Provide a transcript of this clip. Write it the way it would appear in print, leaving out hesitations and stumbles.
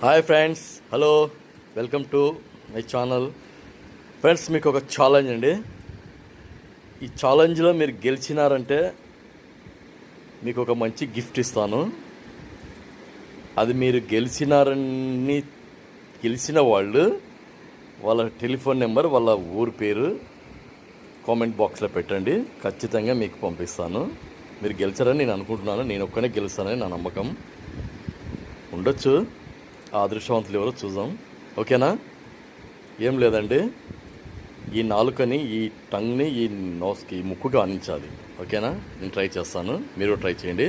Hi friends, hello, welcome to my channel. Friends, మీకు ఒక challenge అండి. ఈ ఛాలెంజ్లో మీరు గెలిచినారంటే మీకు ఒక మంచి గిఫ్ట్ ఇస్తాను. అది మీరు గెలిచిన వాళ్ళు వాళ్ళ టెలిఫోన్ నెంబర్, వాళ్ళ ఊరి పేరు కామెంట్ బాక్స్లో పెట్టండి. ఖచ్చితంగా మీకు పంపిస్తాను. మీరు గెలిచారని నేను అనుకుంటున్నాను. నేను ఒక్కనే గెలుస్తానని నా నమ్మకం. ఉండొచ్చు, ఆ అదృష్టవంతులు ఎవరో చూద్దాం. ఓకేనా? ఏం లేదండి, ఈ నాలుకని, ఈ టంగ్ని ఈ నోస్కి, ముక్కుగా ఆనించాలి. ఓకేనా? నేను ట్రై చేస్తాను, మీరు ట్రై చేయండి.